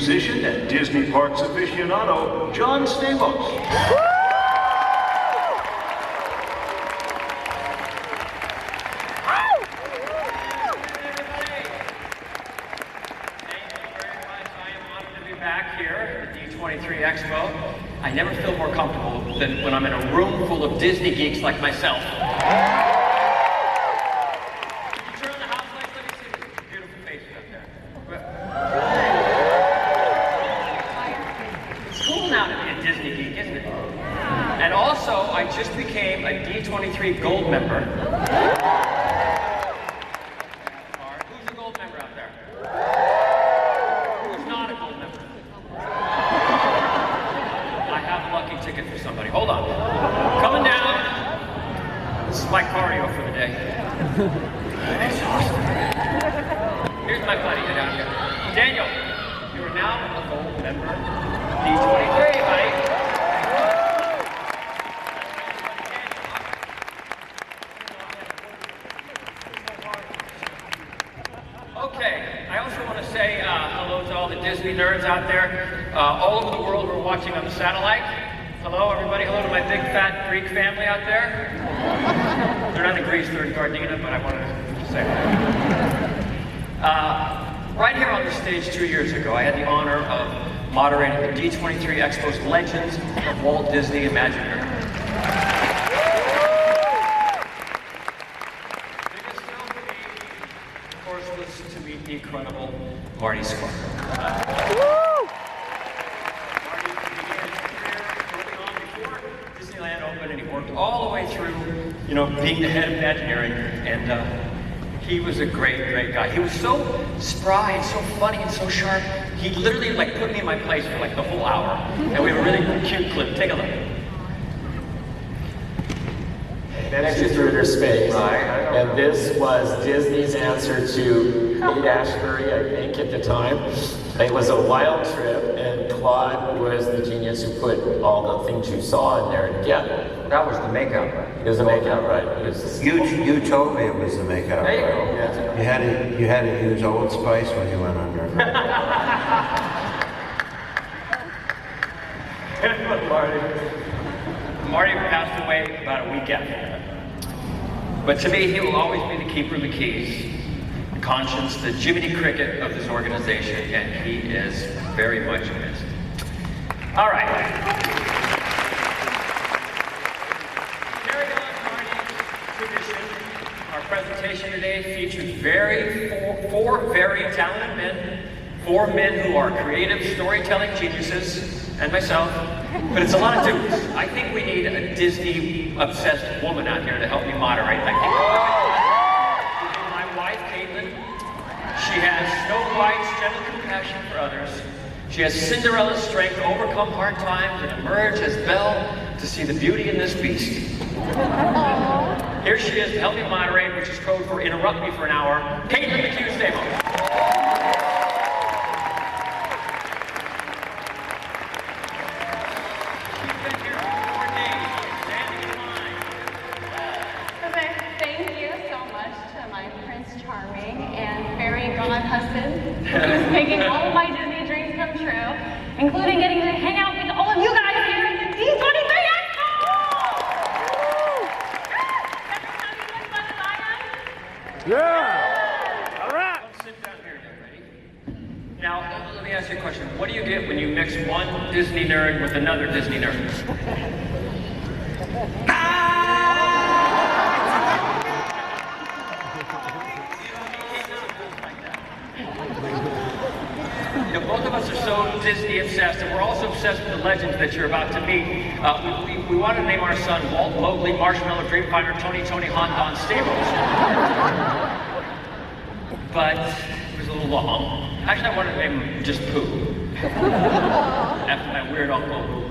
musician and Disney Parks aficionado, John Stamos. Back here at the D23 Expo. I never feel more comfortable than when I'm in a room full of Disney geeks like myself. Can you turn on the house lights? Let me see the beautiful faces up there. It's cool now to be a Disney geek, isn't it? And also, I just became a D23 Gold member. Who's a Gold member out there? Who's not a Gold member? Ticket for somebody. Hold on. Coming down. This is my cardio for the day. It's awesome. Here's my buddy down here. Daniel, you are now a Gold member. D23, buddy. Okay, I also want to say hello to all the Disney nerds out there, all over the world who are watching on the satellite. Hello, everybody. Hello to my big fat Greek family out there. They're not in Greece, they're in Gardena, but I wanted to say that. Right here on the stage 2 years ago, I had the honor of moderating the D23 Expo's Legends of Walt Disney Imagineering. Biggest thrill for me, of course, was to meet the incredible Marty Sklar. And he worked all the way through, you know, being the head of Imagineering, and he was a great, great guy. He was so spry and so funny and so sharp. He literally like put me in my place for like the whole hour, and we have a really cute clip. Take a look. Next you through their space, and this was Disney's answer to Haight-Ashbury, I think, at the time. It was a wild trip, and Claude was the genius who put all the things you saw in there together. That was the makeup. It was the makeup, right? It was You told me it was the makeup. There you go. Yeah. You had to use Old Spice when you went under. Marty passed away about a week after that. But to me, he will always be the keeper of the keys, the conscience, the Jiminy Cricket of this organization, and he is very much missed. All right. Carrying on Marty's tradition, our presentation today features four very talented men, 4 men who are creative storytelling geniuses, and myself, but it's a lot of dudes. I think we need a Disney-obsessed woman out here to help me moderate. I think my wife, Caitlin. She has Snow White's gentle compassion for others. She has Cinderella's strength to overcome hard times and emerge as Belle to see the beauty in this beast. Here she is to help me moderate, which is code for interrupt me for an hour, Caitlin McHugh Stamos. Husband, who's making all of my Disney dreams come true, including getting to hang out with all of you guys here at the D23 Expo! Every time you look fun as I am? Yeah! All right! Sit down here, ready? Now, let me ask you a question. What do you get when you mix one Disney nerd with another Disney nerd? You know, both of us are so Disney obsessed, and we're also obsessed with the legends that you're about to meet. We wanted to name our son Walt, Mowgli, Marshmallow, Dreamfinder, Tony, Hahn, Don Stamos. But it was a little long. Actually, I wanted to name him just Pooh. After my weird uncle who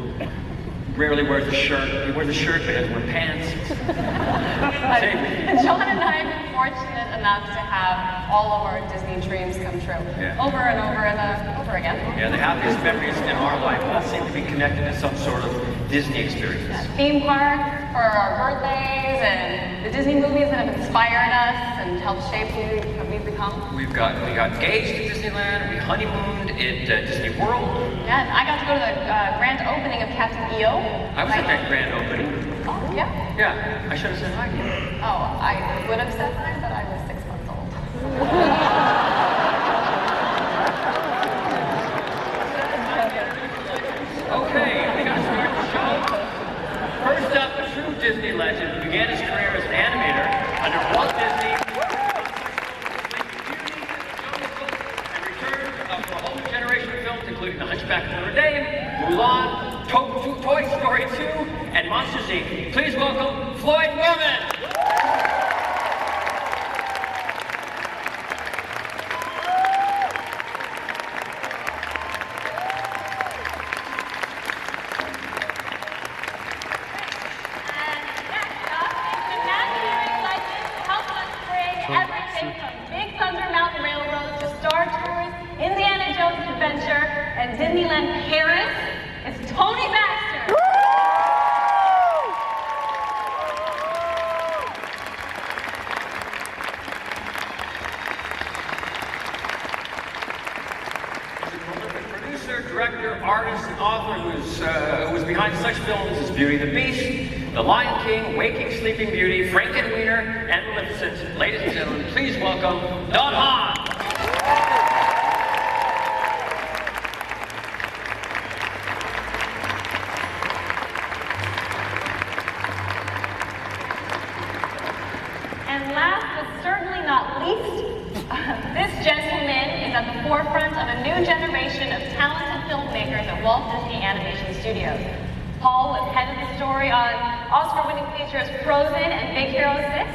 rarely wears a shirt. He wears a shirt, but he doesn't wear pants. John and I have been fortunate enough to have all of our Disney dreams come true. Yeah. Over and over and over again. Yeah, the happiest memories in our life all seem to be connected to some sort of Disney experiences? Theme parks for our birthdays and the Disney movies that have inspired us and helped shape who we've become. We got engaged at Disneyland, we honeymooned at Disney World. Yeah, I got to go to the grand opening of Captain EO. I was at that grand opening. Oh, yeah? Yeah, I should have said hi to you. Oh, I would have said hi, but I was 6 months old. Okay, we got to start the show. First up, a true Disney legend who began his career as an animator under Walt Disney, and returned for a whole new generation of films, including The Hunchback of Notre Dame, Mulan, Toy Story 2, and Monsters, Inc. Please welcome Floyd Norman. And Disneyland Paris, it's Tony Baxter. He's a prolific producer, director, artist, and author who was behind such films as Beauty and the Beast, The Lion King, Waking Sleeping Beauty, Frankenweenie, and Maleficent. Ladies and gentlemen, please welcome Don Hahn. Forefront of a new generation of talented filmmakers at Walt Disney Animation Studios. Paul was head of the story on Oscar-winning features Frozen and Big Hero 6.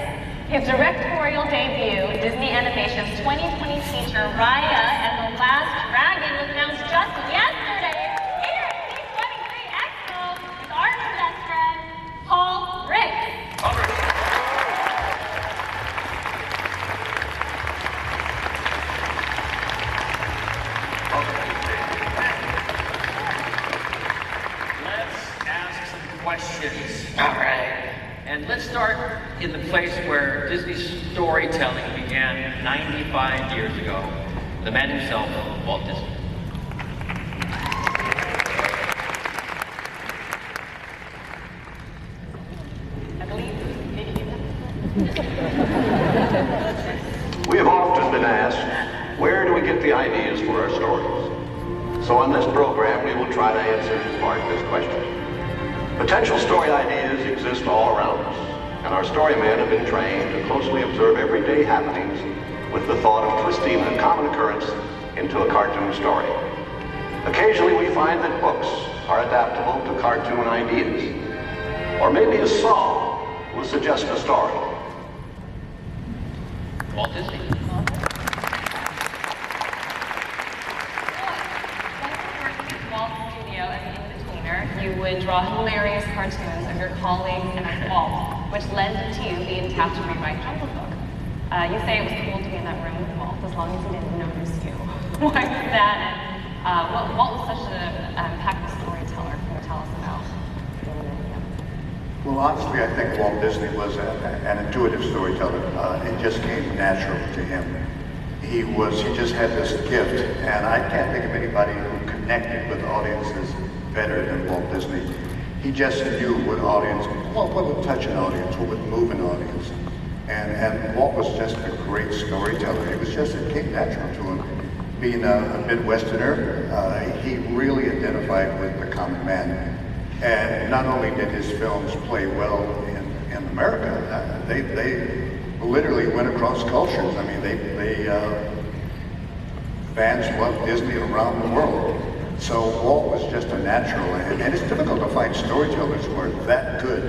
His directorial debut, Disney Animation's 2020 feature Raya and the Last Dragon, was announced just yesterday here at D23 Expo with our new best friend, Paul Briggs. Questions. All right. And let's start in the place where Disney storytelling began 95 years ago. The man himself, Walt Disney. I believe We have often been asked, where do we get the ideas for our stories? So on this program, we will try to answer in part this question. Potential story ideas exist all around us, and our storymen have been trained to closely observe everyday happenings with the thought of twisting a common occurrence into a cartoon story. Occasionally we find that books are adaptable to cartoon ideas, or maybe a song will suggest a story. Walt Disney. You would draw hilarious cartoons of your colleagues and of Walt, which led to you being tapped to rewrite Jungle Book. You say it was cool to be in that room with Walt, as long as he didn't notice you. Why was that? And Walt was such an impactful storyteller. Can you tell us about him? Well, honestly, I think Walt Disney was an intuitive storyteller. It just came natural to him. He just had this gift, and I can't think of anybody who connected with audiences better than Walt Disney. He just knew what would touch an audience, what would move an audience. And Walt was just a great storyteller. It came natural to him. Being a Midwesterner, he really identified with the common man. And not only did his films play well in America, they literally went across cultures. I mean, fans loved Disney around the world. So Walt was just a natural, and it's difficult to find storytellers who are that good,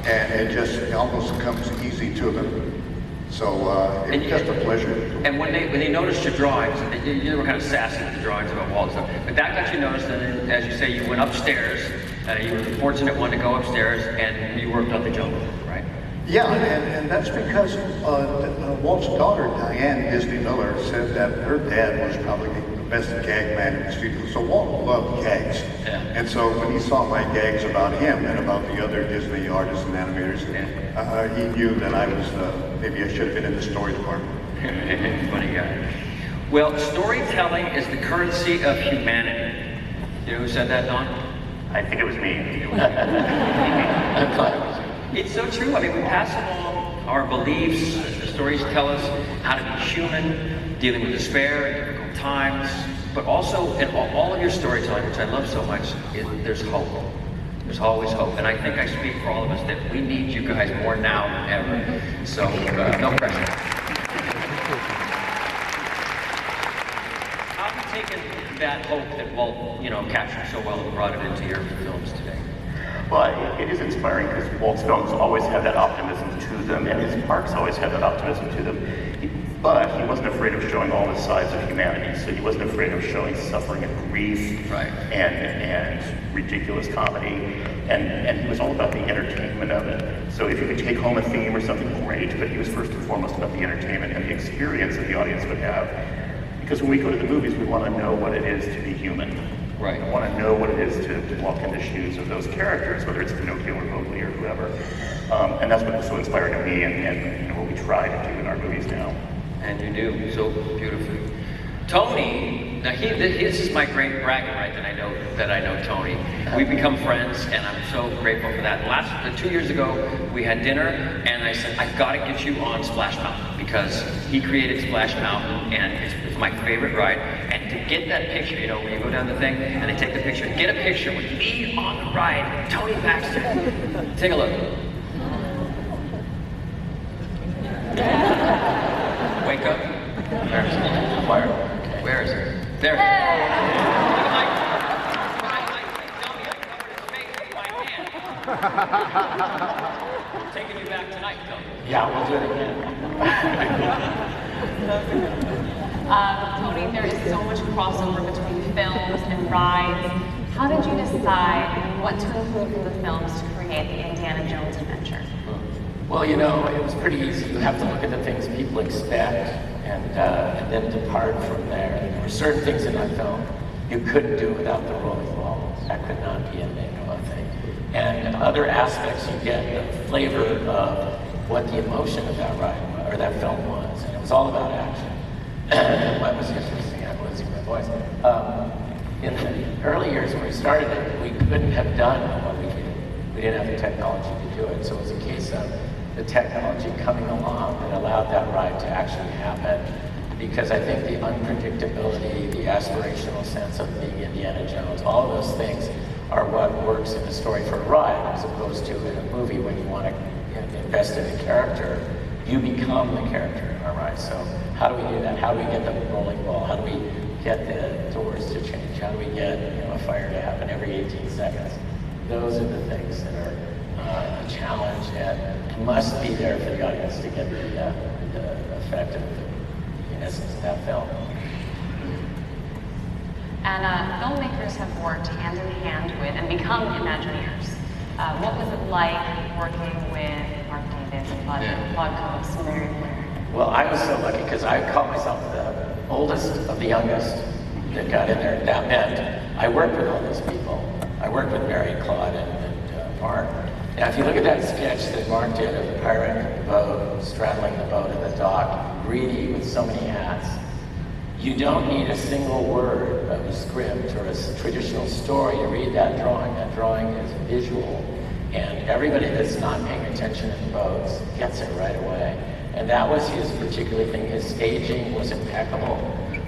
and it almost comes easy to them. So it was just a pleasure. And when they noticed your drawings, you were kind of sassy with the drawings about Walt and stuff, but that got you noticed, and then, as you say, you went upstairs. You were the fortunate one to go upstairs, and you worked on the Jungle Book, right? Yeah, and that's because Walt's daughter, Diane Disney Miller, said that her dad was probably the best gag man in the studio. So Walt loved gags. Yeah. And so when he saw my gags about him and about the other Disney artists and animators, he knew that I was, maybe I should have been in the story department. Funny guy. Well, storytelling is the currency of humanity. You know who said that, Don? I think it was me. I'm glad it was you. It's so true. I mean, we pass along our beliefs. The stories tell us how to be human, dealing with despair in difficult times. But also, in all of your storytelling, which I love so much, there's hope. There's always hope. And I think I speak for all of us that we need you guys more now than ever. So, no pressure. How have you taken that hope that Walt, captured so well and brought it into your films today? Well, it is inspiring because Walt's films always have that optimism to them, and his parks always have that optimism to them. But he wasn't afraid of showing all the sides of humanity, so he wasn't afraid of showing suffering and grief, Right. and ridiculous comedy, and he was all about the entertainment of it. So if you could take home a theme or something, great, but he was first and foremost about the entertainment and the experience that the audience would have. Because when we go to the movies, we want to know what it is to be human. Right. We want to know what it is to walk in the shoes of those characters, whether it's Pinocchio or Mowgli or whoever. And that's what was so inspiring to me and what we try to do in our movies now. And you do, so beautifully. Tony, now this is my great bragging right that I know Tony. We've become friends, and I'm so grateful for that. 2 years ago, we had dinner, and I said, I've got to get you on Splash Mountain, because he created Splash Mountain, and it's my favorite ride. And to get that picture, when you go down the thing, and they take the picture, get a picture with me on the ride, Tony Baxter. Take a look. Wake up. Where is it? Where is it? There. Taking you back tonight, Tony. Yeah, we'll do it again. Tony, there is so much crossover between films and rides. How did you decide what to include from the films to create the Indiana Jones adventure? Well, it was pretty easy. You have to look at the things people expect and then depart from there. There were certain things in that film you couldn't do without the rolling ball. That could not be in there, I think. And other aspects, you get the flavor of what the emotion of that ride or that film was. And it was all about action. What was interesting, I'm losing my voice. In the early years when we started it, we couldn't have done what we did. We didn't have the technology to do it. So it was a case of the technology coming along that allowed that ride to actually happen. Because I think the unpredictability, the aspirational sense of being Indiana Jones, all of those things are what works in a story for a ride, as opposed to in a movie when you want to invest in a character, you become the character in a ride. So how do we do that? How do we get the rolling ball? How do we get the doors to change? How do we get a fire to happen every 18 seconds? Those are the things that are a challenge and must be there for the audience to get the effect of in essence of that film. And filmmakers have worked hand in hand with and become Imagineers. What was it like working with Mark Davis, Claude Coates, and Mary Blair? Well, I was so lucky because I call myself the oldest of the youngest that got in there. That meant I worked with all those people. I worked with Mary, Claude, and Mark. Now, if you look at that sketch that Mark did of the pirate in the boat, straddling the boat in the dock, greedy with so many hats, you don't need a single word of a script or a traditional story to read that drawing. That drawing is visual, and everybody that's not paying attention in the boats gets it right away. And that was his particular thing. His staging was impeccable.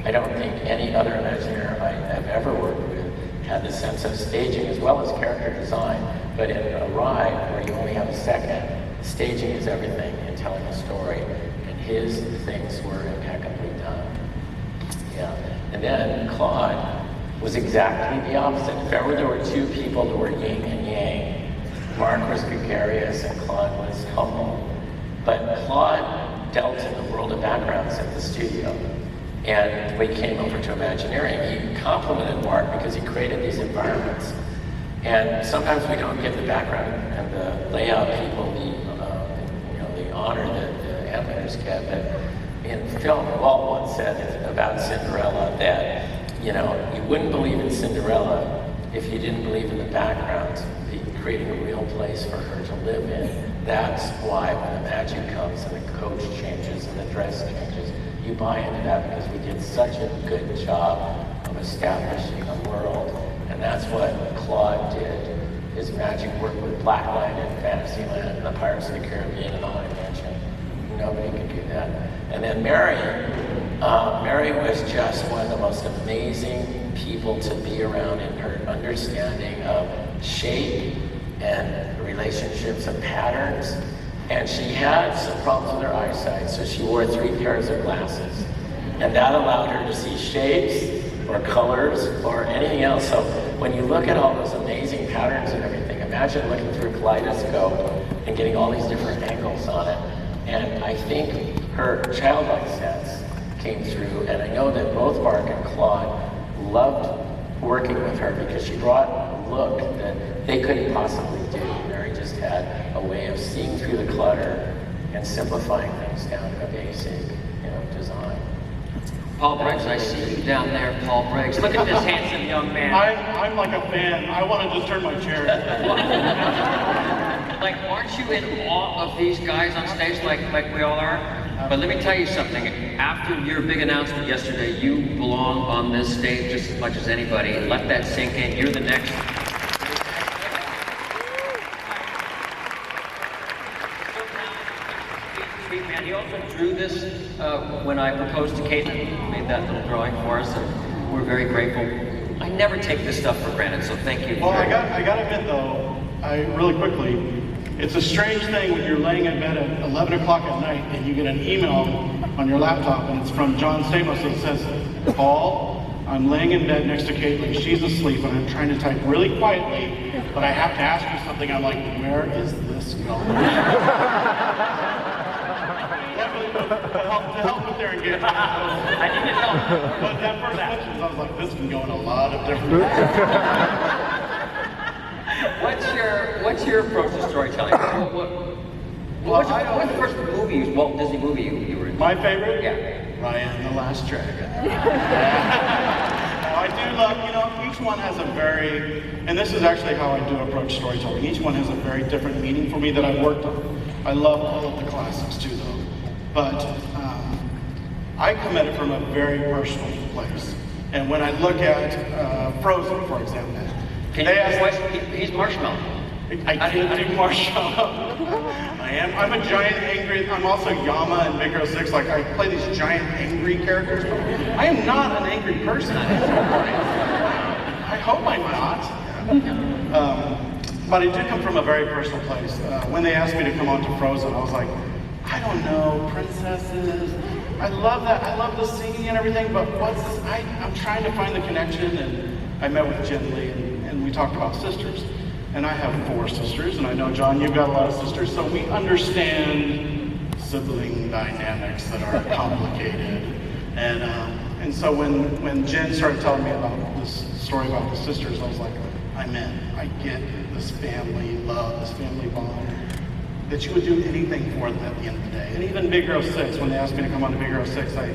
I don't think any other Imagineer I have ever worked with had the sense of staging as well as character design. But in a ride where you only have a second, staging is everything in telling a story. And his things were impeccably done. Yeah. And then Claude was exactly the opposite. If ever there were two people that were yin and yang, Mark was gregarious and Claude was humble. But Claude dealt in the world of backgrounds at the studio. And when he came over to Imagineering, he complimented Mark because he created these environments. And sometimes we don't give the background and the layout people the honor that the animators get. But in film, Walt once said about Cinderella that you know, you wouldn't believe in Cinderella if you didn't believe in the background, creating a real place for her to live in. That's why when the magic comes and the coach changes and the dress changes, you buy into that because we did such a good job of establishing a world. And that's what Claude did. His magic worked with Blacklight and Fantasyland and the Pirates of the Caribbean and Haunted Mansion. Nobody could do that. And then Mary was just one of the most amazing people to be around in her understanding of shape and relationships and patterns. And she had some problems with her eyesight, so she wore 3 pairs of glasses. And that allowed her to see shapes or colors or anything else. So when you look at all those amazing patterns and everything, imagine looking through a kaleidoscope and getting all these different angles on it. And I think her childlike sense came through, and I know that both Mark and Claude loved working with her because she brought a look that they couldn't possibly do. Mary just had a way of seeing through the clutter and simplifying things down to a basic, design. Paul Briggs, I see you down there, Paul Briggs. Look at this handsome young man. I'm like a fan. I want to just turn my chair. Like, aren't you in awe of these guys on stage like we all are? But let me tell you something. After your big announcement yesterday, you belong on this stage just as much as anybody. Let that sink in. You're the next. Sweet man. He also drew this when I proposed to Caitlin. He made that little drawing for us, and we're very grateful. I never take this stuff for granted, so thank you. Well, I got to admit though, really quickly, it's a strange thing when you're laying in bed at 11 o'clock at night and you get an email on your laptop and it's from John Stamos that says, "Paul, I'm laying in bed next to Caitlin. She's asleep and I'm trying to type really quietly, but I have to ask you something." I'm like, where is this going? to help with their engagement. I need to help. But that first sentence, I was like, this can go in a lot of different ways. What's your approach to storytelling? What's the first movie, Walt Disney movie you were in? My favorite? Yeah. Raya and the Last Dragon. I do love, each one has a very, and this is actually how I do approach storytelling. Each one has a very different meaning for me that I've worked on. I love all of the classics too, though. But I come at it from a very personal place. And when I look at Frozen, for example, he's Marshmallow. I can't do Marshmallow. I'm a giant angry, I'm also Yama in Big Hero 6, like I play these giant angry characters. I am not an angry person. I hope I'm not. But I did come from a very personal place. When they asked me to come on to Frozen, I was like, I don't know, princesses. I love that. I love the singing and everything, but I'm trying to find the connection. And I met with Jen Lee and we talked about sisters. And I have 4 sisters, and I know, John, you've got a lot of sisters, so we understand sibling dynamics that are complicated. And so when Jen started telling me about this story about the sisters, I was like, I'm in. I get this family love, this family bond, that you would do anything for them at the end of the day. And even Big Hero 6, when they asked me to come on to Big Hero 6, I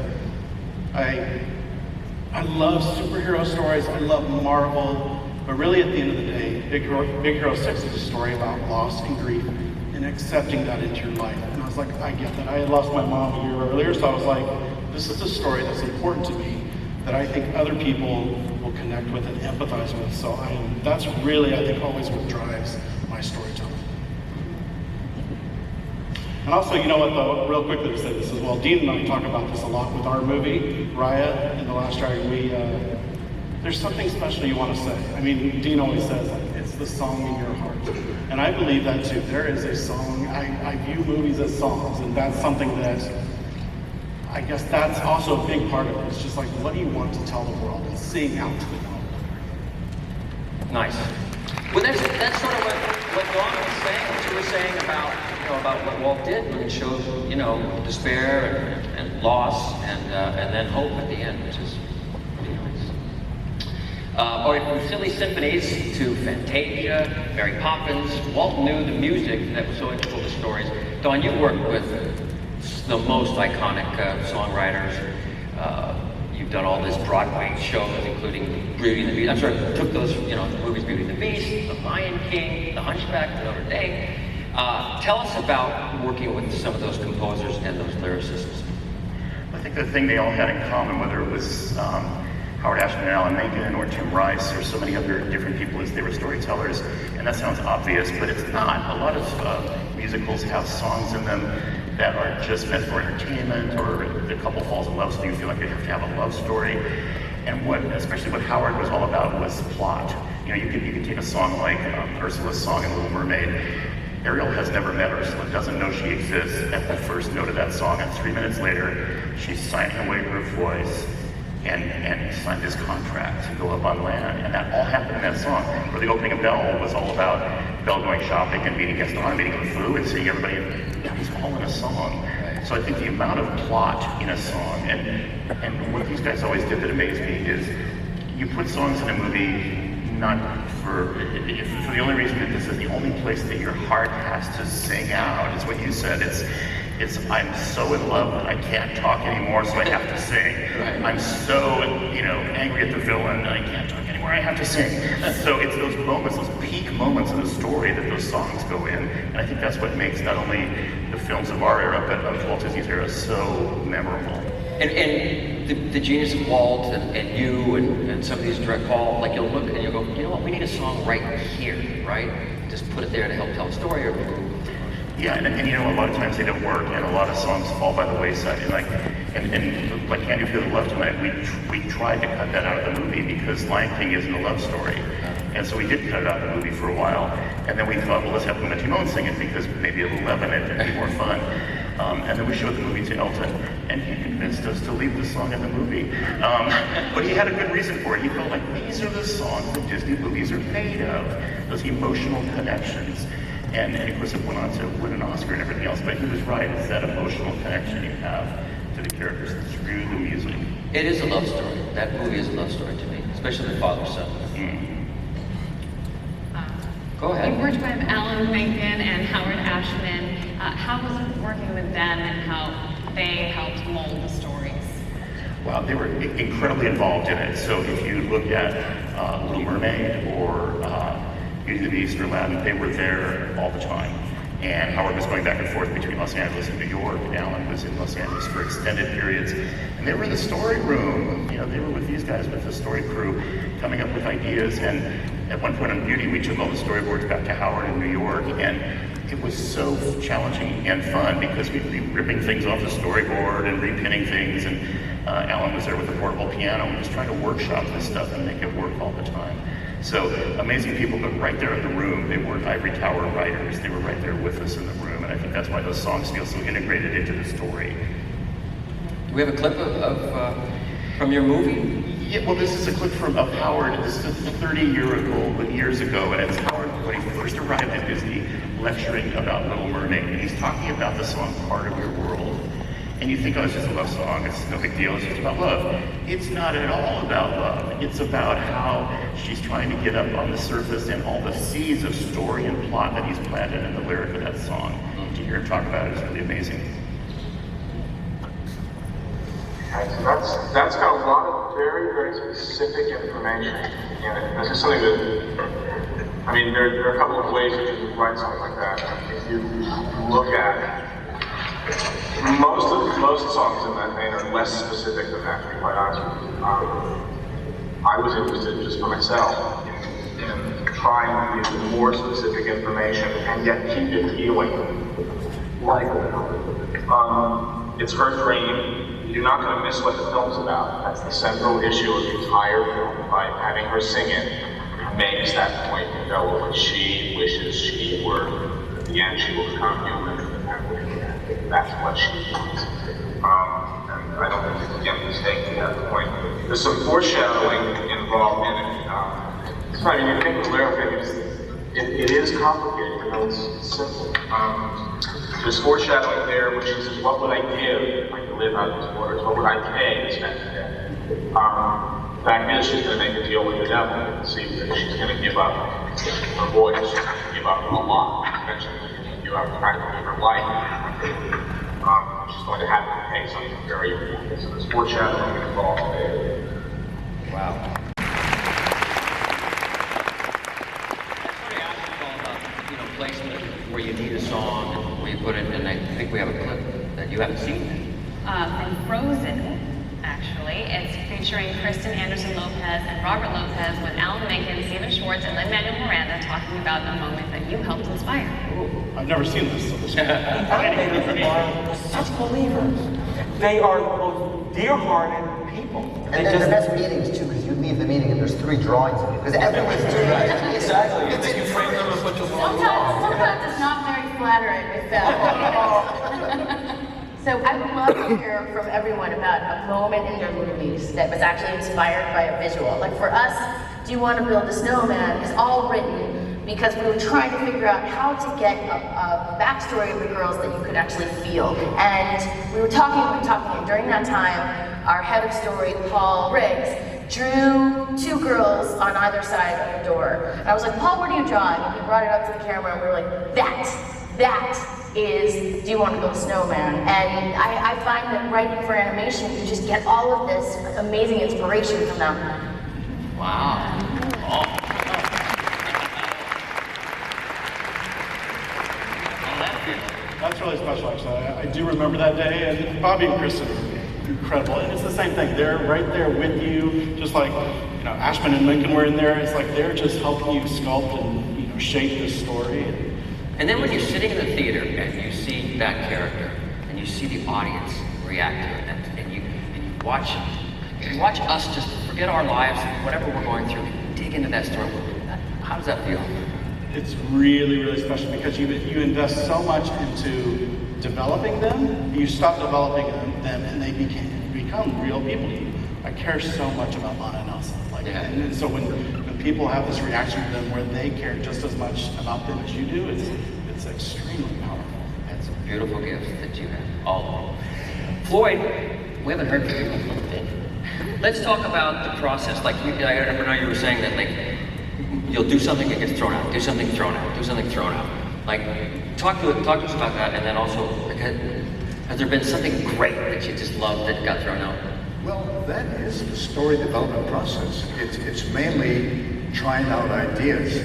love superhero stories, I love Marvel, but really at the end of the day, Big Hero 6 is a story about loss and grief and accepting that into your life. And I was like, I get that. I had lost my mom a year earlier, so I was like, this is a story that's important to me that I think other people will connect with and empathize with. So that's really, I think, always what drives my storytelling. And also, you know what, though, real quickly to say this as well, Dean and I talk about this a lot with our movie, Raya and the Last Dragon. There's something special you want to say. I mean, Dean always says, it's the song in your heart. And I believe that too. There is a song, I view movies as songs, and that's something that, I guess that's also a big part of it. It's just like, what do you want to tell the world and sing out to the world? Nice. Well, that's sort of what Dawn was saying, what you were saying about what Walt did when it shows, despair and loss and then hope at the end, which is pretty nice. Or from Silly Symphonies to Fantasia, Mary Poppins, Walt knew the music that was so integral to stories. Dawn, you worked with the most iconic songwriters. you've done all these Broadway shows, including Beauty and the Beast. I'm sorry, took those, you know, the movies Beauty and the Beast, The Lion King, The Hunchback of Notre Dame. Tell us about working with some of those composers and those lyricists. I think the thing they all had in common, whether it was Howard Ashman and Alan Menken or Tim Rice or so many other different people, is they were storytellers. And that sounds obvious, but it's not. A lot of musicals have songs in them that are just meant for entertainment, or the couple falls in love, so you feel like they have to have a love story. And especially what Howard was all about was plot. You know, you could take a song like Ursula's song in Little Mermaid. Ariel has never met Ursula, doesn't know she exists at the first note of that song, and 3 minutes later, she's signing away her voice and signed this contract to go up on land. And that all happened in that song. Where the opening of Belle was all about Belle going shopping and meeting Gaston, meeting LeFou, and seeing everybody. It was all in a song. So I think the amount of plot in a song, and what these guys always did that amazed me is you put songs in a movie not for the only reason that this is the only place that your heart has to sing out. It's what you said. It's I'm so in love that I can't talk anymore, so I have to sing. Right. I'm so, you know, angry at the villain that I can't talk anymore, I have to sing. So it's those moments, those peak moments in the story that those songs go in. And I think that's what makes not only the films of our era, but of Walt Disney's era so memorable. And the genius of Walt and you and some of these direct call, like you'll look and you'll go, you know what, we need a song right here, right? Just put it there to help tell a story or yeah, and you know, a lot of times they don't work, and a lot of songs fall by the wayside. And like Can't You Feel the Love Tonight, we tried to cut that out of the movie because Lion King isn't a love story. And so we did cut it out of the movie for a while. And then we thought, well, let's have Uma Timon sing it because maybe it'll leaven it and be more fun. And then we showed the movie to Elton, and he convinced us to leave the song in the movie. But he had a good reason for it. He felt like these are the songs that Disney movies are made of, those emotional connections. And of course it went on to win an Oscar and everything else, but he was right. It's that emotional connection you have to the characters through the music. It is a love story. That movie is a love story to me, especially the father-son. Go ahead. You worked with Alan Menken and Howard Ashman. How was it working with them and how they helped mold the stories? Wow, they were incredibly involved in it. So if you look at Little Mermaid or Beauty and the Beast or Aladdin, they were there all the time. And Howard was going back and forth between Los Angeles and New York, and Alan was in Los Angeles for extended periods. And they were in the story room. You know, they were with these guys, with the story crew, coming up with ideas. And at one point on Beauty, we took all the storyboards back to Howard in New York, and it was so challenging and fun because we'd be ripping things off the storyboard and repinning things. And Alan was there with a portable piano and just trying to workshop this stuff and make it work all the time. So amazing people, but right there in the room, they weren't ivory tower writers. They were right there with us in the room, and I think that's why those songs feel so integrated into the story. Do we have a clip of from your movie? Yeah, well, this is a clip of Howard. This is 30 years ago, and it's Howard when he first arrived at Disney, lecturing about Little Mermaid, and he's talking about the song "Part of Your World." And you think, oh, it's just a love song, it's no big deal, it's just about love. It's not at all about love. It's about how she's trying to get up on the surface and all the seeds of story and plot that he's planted in the lyric of that song. To hear him talk about it is really amazing. So that's got a lot of very, very specific information in it. This is something that, I mean, there are a couple of ways that you can write something like that. If you look at most songs in that vein are less specific than that, to be quite honest with you. I was interested just for myself in trying to give more specific information and yet keep it feeling like it's her dream. You're not going to miss what the film's about. That's the central issue of the entire film. By having her sing it, makes that point develop what she wishes she were. At the end, she will become human. That's what she wants. And I don't think you can get mistaken at that point. There's some foreshadowing involved in it. It's funny, you think the lyric it is complicated, you know, it's simple. There's foreshadowing there, which is, what would I give if I could live out of these waters? What would I pay to spend the day? The fact is, she's going to make a deal with the devil and see that she's going to give up her voice, she's going to give up a lot. Eventually, she's going to give up practically her life. she's going to have to pay something very important. So there's foreshadowing involved there. Wow. Placement where you need a song and where you put it, and I think we have a clip that you haven't seen. From Frozen, actually. It's featuring Kristen Anderson Lopez and Robert Lopez with Alan Menken, Stephen Schwartz, and Lin-Manuel Miranda talking about the moment that you helped inspire. I've never seen this, so this Animators are such believers. They are the most dear-hearted people. And they're the best meetings too, because you leave the meeting and there's 3 drawings of you, because everyone's doing it. Exactly. And then you frame them and put them on the wall. Sometimes it's not very flattering with them. So I would love to hear from everyone about a moment in your movies that was actually inspired by a visual. Like for us, Do You Want to Build a Snowman is all written because we were trying to figure out how to get a backstory of the girls that you could actually feel. And we were talking, and during that time, our head of story, Paul Briggs, drew 2 girls on either side of the door. And I was like, Paul, what do you draw? And he brought it up to the camera and we were like, that is Do You Want to Build a Snowman? And I find that writing for animation, you just get all of this amazing inspiration from them. Wow. Oh. That's really special, actually. I do remember that day, and Bobby and Kristen are incredible. And it's the same thing. They're right there with you, just like Ashman and Lincoln were in there. It's like they're just helping you sculpt and shape this story. And then when you're sitting in the theater and you see that character and you see the audience react to it, and you watch us just forget our lives, whatever we're going through, dig into that story. How does that feel? It's really, really special because you invest so much into developing them. You stop developing them and they become real people. I care so much about Lana and Nelson. And so when people have this reaction to them where they care just as much about them as you do, it's extremely powerful. That's a beautiful gift that you have, all of them. Floyd, we haven't heard from you in a little bit. Let's talk about the process. Like I remember you were saying that you'll do something that gets thrown out, do something thrown out, do something thrown out. Talk to us about that, and then also, has there been something great that you just loved that got thrown out? Well, that is the story development process. It's mainly trying out ideas.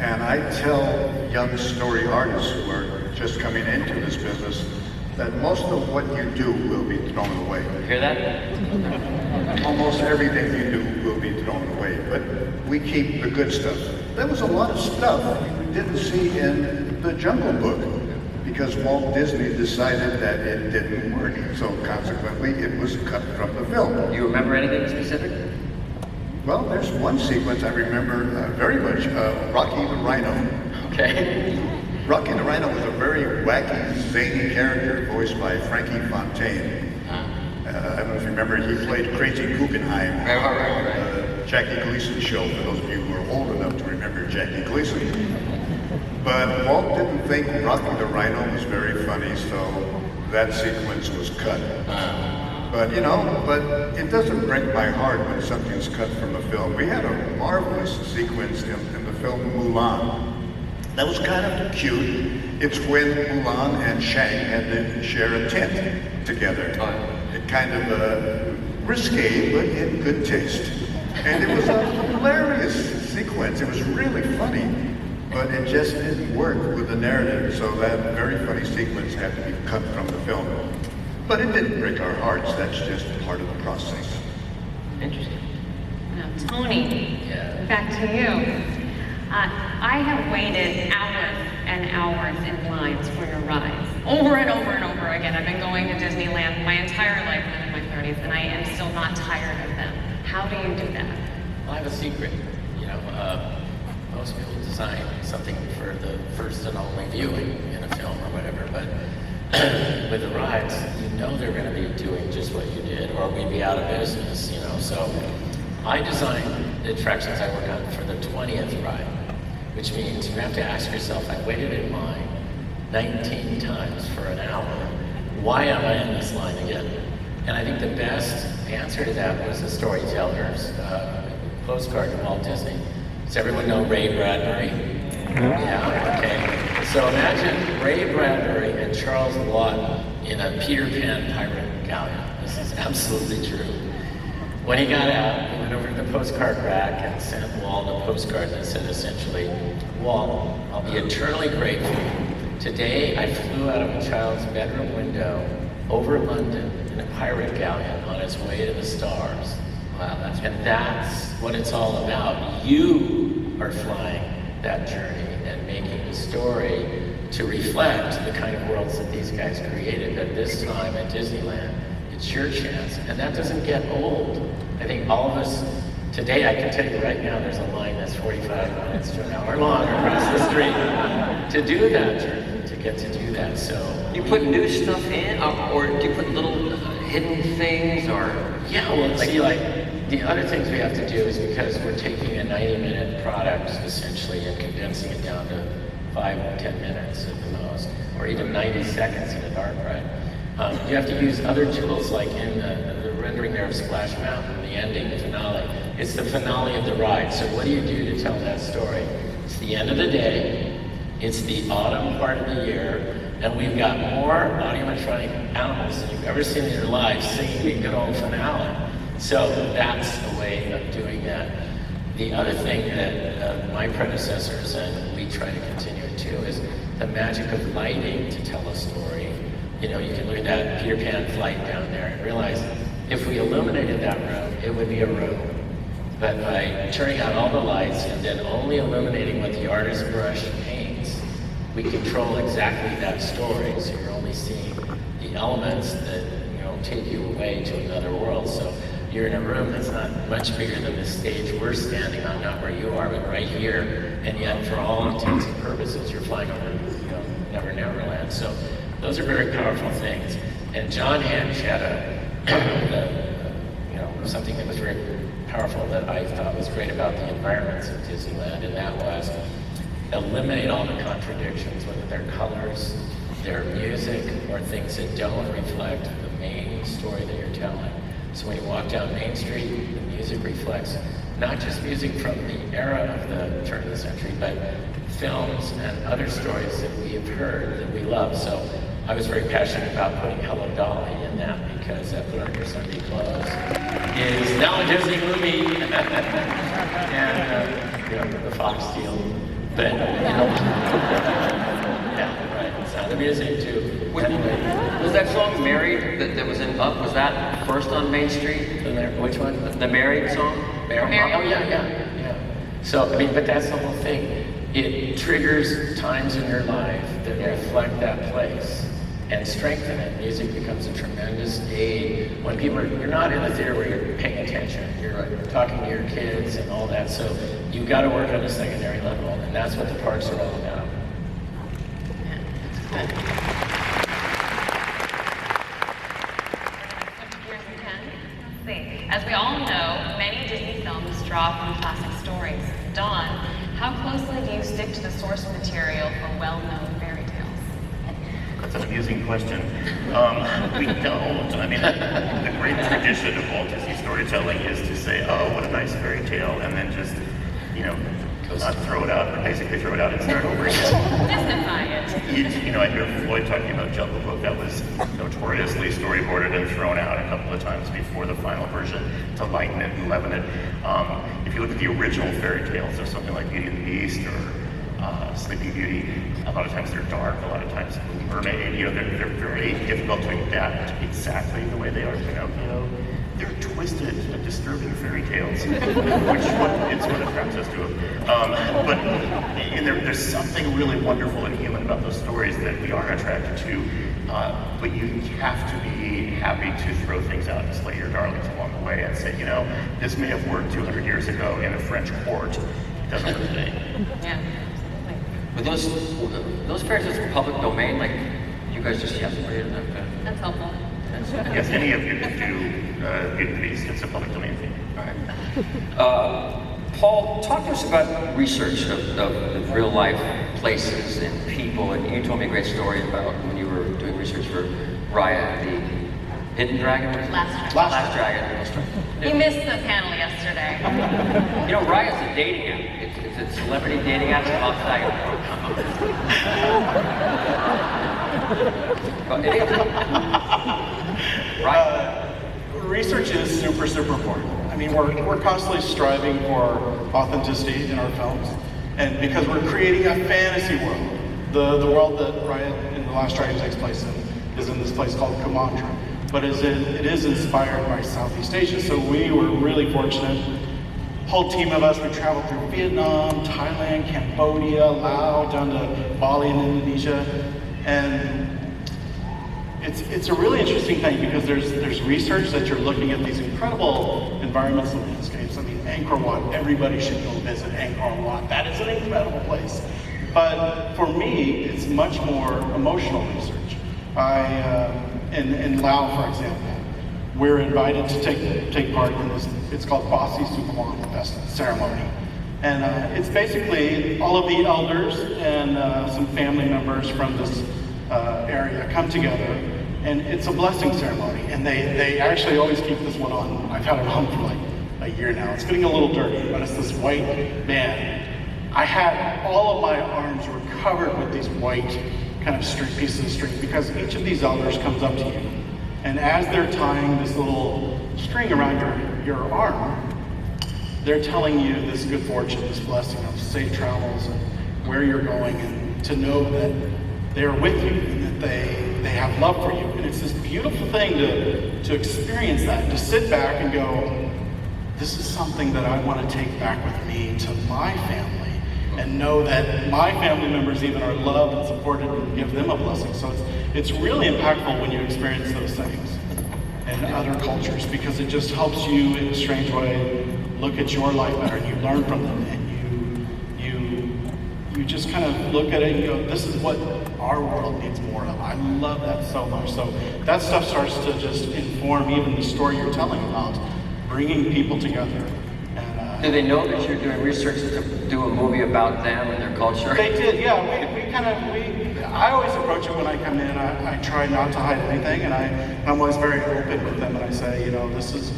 And I tell young story artists who are just coming into this business that most of what you do will be thrown away. Hear that? Almost everything you do will be thrown away, but we keep the good stuff. There was a lot of stuff you didn't see in the Jungle Book because Walt Disney decided that it didn't work, so consequently it was cut from the film. Do you remember anything specific? Well, there's one sequence I remember very much, Rocky the Rhino. Okay. Rocky the Rhino was a very wacky, zany character voiced by Frankie Fontaine. I don't know if you remember, he played Crazy Guggenheim. Right. Jackie Gleason show, for those of you who are old enough to remember Jackie Gleason. But Walt didn't think Rocky the Rhino was very funny, so that sequence was cut. But it doesn't break my heart when something's cut from a film. We had a marvelous sequence in the film Mulan. That was kind of cute. It's when Mulan and Shang had to share a tent together. It kind of risque, but in good taste. And it was a hilarious sequence. It was really funny, but it just didn't work with the narrative. So that very funny sequence had to be cut from the film. But it didn't break our hearts. That's just part of the process. Interesting. Now, Tony, back to you. I have waited hours and hours in lines for your rides, over and over and over again. I've been going to Disneyland my entire life, I'm in my 30s, and I am still not tired of them. How do you do that? Well, I have a secret. Most people design something for the first and only viewing in a film or whatever, but with the rides, they're going to be doing just what you did, or we'd be out of business, So I designed the attractions I work on for the 20th ride, which means you have to ask yourself, I waited in line 19 times for an hour. Why am I in this line again? And I think the best answer to that was the storyteller's postcard to Walt Disney. Does everyone know Ray Bradbury? Yeah, okay. So imagine Ray Bradbury and Charles Laughton in a Peter Pan pirate galleon. This is absolutely true. When he got out, he went over to the postcard rack and sent Walt a postcard that said essentially, Walt, I'll be eternally grateful. Today I flew out of a child's bedroom window over London in a pirate galleon on its way to the stars. Wow, that's what it's all about. You are flying that journey and making the story to reflect the kind of worlds that these guys created. But this time at Disneyland, it's your chance, and that doesn't get old. I think all of us today, I can tell you right now, there's a line that's 45 minutes to an hour long across the street to do that journey, to get to do that. So you put new stuff in, or do you put little hidden things, or? Yeah, well, like the other things we have to do is because we're taking a 90-minute product essentially and condensing it down to 5-10 minutes at the most, or even 90 seconds in a dark ride. You have to use other tools, like in the rendering there of Splash Mountain, the ending, the finale. It's the finale of the ride. So what do you do to tell that story? It's the end of the day, it's the autumn part of the year, and we've got more audio-animatronic animals than you've ever seen in your life singing the good old finale. So that's a way of doing that. The other thing that my predecessors, and we try to continue it too, is the magic of lighting to tell a story. You know, you can look at that Peter Pan flight down there and realize if we illuminated that room, it would be a room. But by turning out all the lights and then only illuminating what the artist brush paints, we control exactly that story. So you're only seeing the elements that, you know, take you away to another world. So you're in a room that's not much bigger than the stage we're standing on, not where you are, but right here. And yet, for all intents and purposes, you're flying over, you know, Neverland. So those are very powerful things. And John Hanch had something that was very powerful that I thought was great about the environments of Disneyland, and that was eliminate all the contradictions, whether they're colors, their music, or things that don't reflect the main story that you're telling. So when you walk down Main Street, the music reflects not just music from the era of the turn of the century, but films and other stories that we have heard that we love. So I was very passionate about putting Hello Dolly in that, because that Put On Your Sunday Clothes is now a Disney movie, and the Fox deal. But yeah, right. Sound of Music too. Anyway, was that song "Married" that was in Up? Was that first on Main Street? Which one? The "Married" song. Married. Oh yeah. So I mean, but that's the whole thing. It triggers times in your life that reflect that place and strengthen it. Music becomes a tremendous aid when people you're not in the theater where you're paying attention. You're talking to your kids and all that. So you've got to work on a secondary level, and that's what the parks are all about. As we all know, many Disney films draw from classic stories. Dawn, how closely do you stick to the source material for well-known fairy tales? That's an amusing question. We don't. I mean, the great tradition of Walt Disney storytelling is to say, oh, what a nice fairy tale, and then just, not throw it out, but basically throw it out and start over again. Disney it. I hear Floyd talking about Jungle Book. That was notoriously storyboarded and thrown out a couple of times before the final version to lighten it and leaven it. If you look at the original fairy tales, or something like Beauty and the Beast or Sleeping Beauty, a lot of times they're dark, a lot of times Mermaid, they're very difficult to adapt exactly the way they are Pinocchio. They're twisted and disturbing fairy tales, which it's what attracts us to them. But there's something really wonderful and human about those stories that we are attracted to. But you have to be happy to throw things out and slay your darlings along the way and say, this may have worked 200 years ago in a French court. It doesn't work today. Yeah. But those fairy tales are public domain, like you guys just have to create them. That's helpful. Yes, any of you can do Beauty and the Beast. It's a public domain thing. All right. Paul, talk to us about research of real life places and people. And you told me a great story about when you were doing research for Raya, the Hidden Dragon? Last Dragon. You missed the panel yesterday. You know, Raya's a dating app. It's a celebrity dating app. It's Last Dragon. Raya. Research is super, super important. I mean, we're constantly striving for authenticity in our films. And because we're creating a fantasy world, the world that Raya in The Last Dragon takes place in is in this place called Kumandra. But it is inspired by Southeast Asia. So we were really fortunate. Whole team of us, we traveled through Vietnam, Thailand, Cambodia, Laos, down to Bali in Indonesia. And it's a really interesting thing because there's research that you're looking at these incredible environmental landscapes. I mean, Angkor Wat, everybody should go visit Angkor Wat. That is an incredible place. But for me, it's much more emotional research. In Laos, for example, we're invited to take part in this, it's called Basi Sukwon ceremony. And it's basically all of the elders and some family members from this area come together, and it's a blessing ceremony. And they actually always keep this one on. I've had it on for like a year now. It's getting a little dirty, but it's this white band. I had all of my arms were covered with these white kind of pieces of string because each of these elders comes up to you. And as they're tying this little string around your arm, they're telling you this good fortune, this blessing of safe travels and where you're going, and to know that they're with you and that they have love for you. And it's this beautiful thing to experience that, to sit back and go, this is something that I want to take back with me to my family, and know that my family members even are loved and supported and give them a blessing. So it's really impactful when you experience those things in other cultures, because it just helps you in a strange way look at your life better, and you learn from them, and you just kind of look at it and go, this is what our world needs more of. I love that so much. So that stuff starts to just inform even the story you're telling about bringing people together. Do they know that you're doing research to do a movie about them and their culture? They did, yeah. I always approach it when I come in. I try not to hide anything, and I'm always very open with them, and I say, you know, this is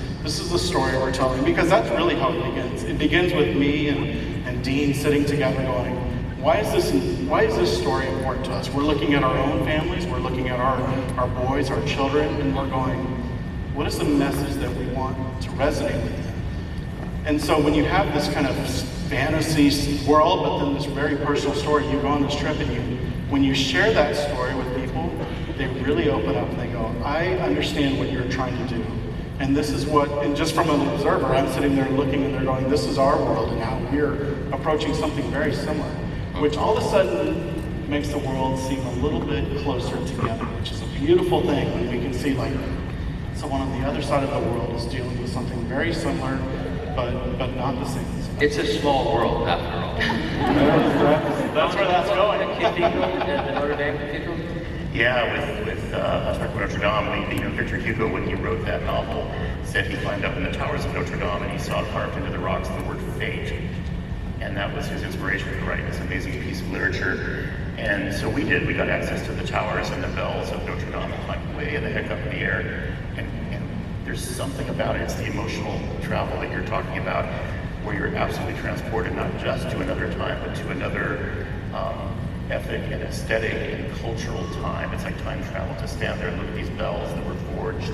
the story we're telling, because that's really how it begins. It begins with me and Dean sitting together going, why is this story important to us? We're looking at our own families, we're looking at our boys, our children, and we're going, what is the message that we want to resonate with them? And so when you have this kind of fantasy world, but then this very personal story, you go on this trip, and when you share that story with people, they really open up and they go, I understand what you're trying to do. And this is and just from an observer, I'm sitting there looking, and they're going, this is our world, and how we're approaching something very similar, which all of a sudden makes the world seem a little bit closer together, which is a beautiful thing when we can see, like, someone on the other side of the world is dealing with something very similar, but not the same. It's a small world, after all. That's where that's going. The cathedral, the Notre Dame Cathedral? Yeah, with Hunchback of Notre Dame, Victor Hugo, when he wrote that novel, said he climbed up in the towers of Notre Dame and he saw carved into the rocks the word fate. And that was his inspiration for writing this amazing piece of literature. And so we got access to the towers and the bells of Notre Dame and climbed way the heck up in the air. And there's something about it, it's the emotional travel that you're talking about, where you're absolutely transported not just to another time, but to another ethic and aesthetic and cultural time. It's like time travel to stand there and look at these bells that were forged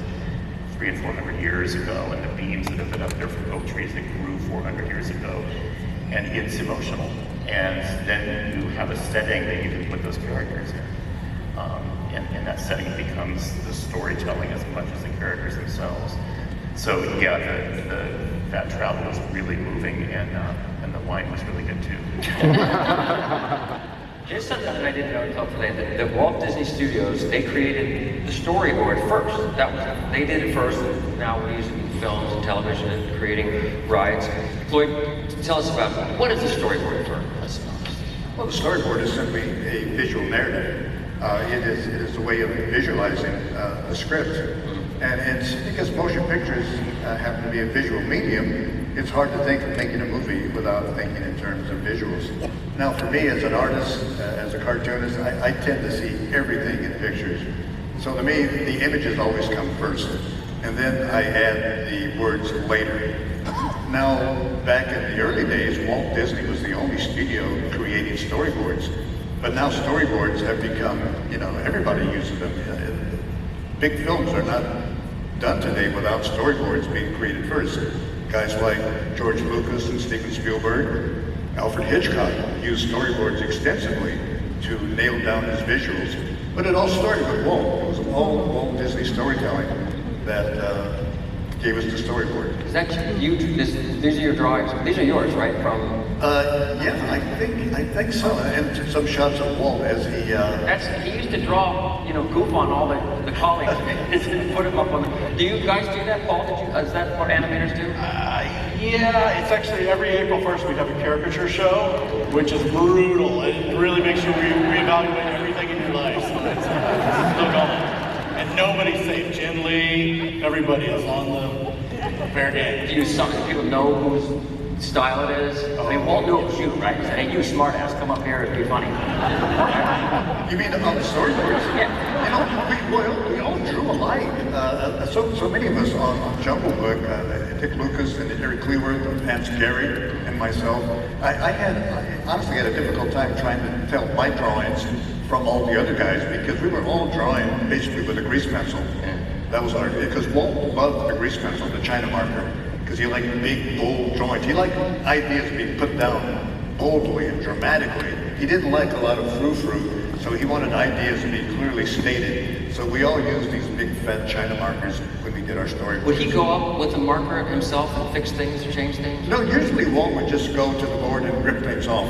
300 and 400 years ago, and the beams that have been up there from oak trees that grew 400 years ago. And it's emotional. And then you have a setting that you can put those characters in. And that setting becomes the storytelling as much as the characters themselves. So yeah, that travel was really moving, and the wine was really good too. Here's something that I didn't know until today, that Walt Disney Studios, they created the storyboard first. They did it first, and now we're using films and television and creating rides. Floyd, tell us about what is the storyboard for? Well, the storyboard is simply a visual narrative. It is a way of visualizing the script. And it's because motion pictures happen to be a visual medium, it's hard to think of making a movie without thinking in terms of visuals. Now for me as an artist, as a cartoonist, I tend to see everything in pictures So to me, the images always come first, and then I add the words later. Now, back in the early days, Walt Disney was the only studio creating storyboards. But now storyboards have become, everybody uses them. Big films are not done today without storyboards being created first. Guys like George Lucas and Steven Spielberg, Alfred Hitchcock used storyboards extensively to nail down his visuals. But it all started with Walt. It was all Walt Disney storytelling that gave us the storyboard. Is that you? These are your drawings. These are yours, right? From yeah, I think so. And some shots of Walt as he used to draw, goof on all the colleagues and put them up on the. Do you guys do that, Paul? Is that what animators do? Yeah, it's actually every April 1st we have a caricature show, which is brutal. It really makes you reevaluate everything in your life. So it's still going. And nobody's safe. Jen Lee, everybody is on the fair game. Do some people know whose style it is? I mean, Walt knew it was you, right? He said, hey, you smartass, come up here and be funny. You mean on the storyboards? Yeah. We all drew alike. So many of us on Jungle Book, Dick Lucas and Eric Cleworth, Vance Gary, and myself, I honestly had a difficult time trying to tell my drawings from all the other guys because we were all drawing basically with a grease pencil. That was our, because Walt loved the grease pencil, the China marker, because he liked big, bold drawings. He liked ideas being put down boldly and dramatically. He didn't like a lot of frou-frou, so he wanted ideas to be clearly stated. So we all used these big, fat China markers when we did our story. Would he go up with a marker himself and fix things or change things? No, usually Walt would just go to the board and rip things off.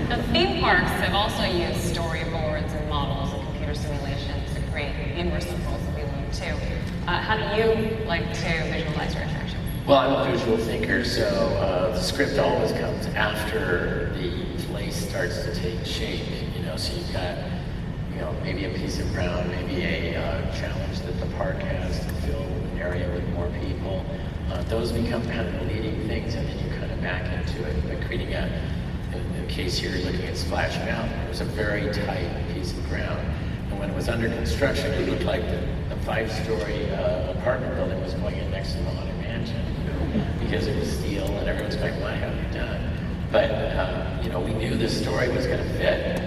The theme parks have also used storyboards and models and computer simulations to create universal worlds that we love too. How do you like to visualize your attraction? Well, I'm a visual thinker, so the script always comes after the place starts to take shape. So you've got, maybe a piece of ground, maybe a challenge that the park has to fill an area with more people. Those become kind of the leading things, and then you kind of back into it by creating in the case here, you're looking at Splash Mountain. It was a very tight piece of ground. And when it was under construction, it looked like the 5-story apartment building was going in next to the Haunted Mansion, because it was steel and everyone's going, why have you done? But, we knew this story was going to fit.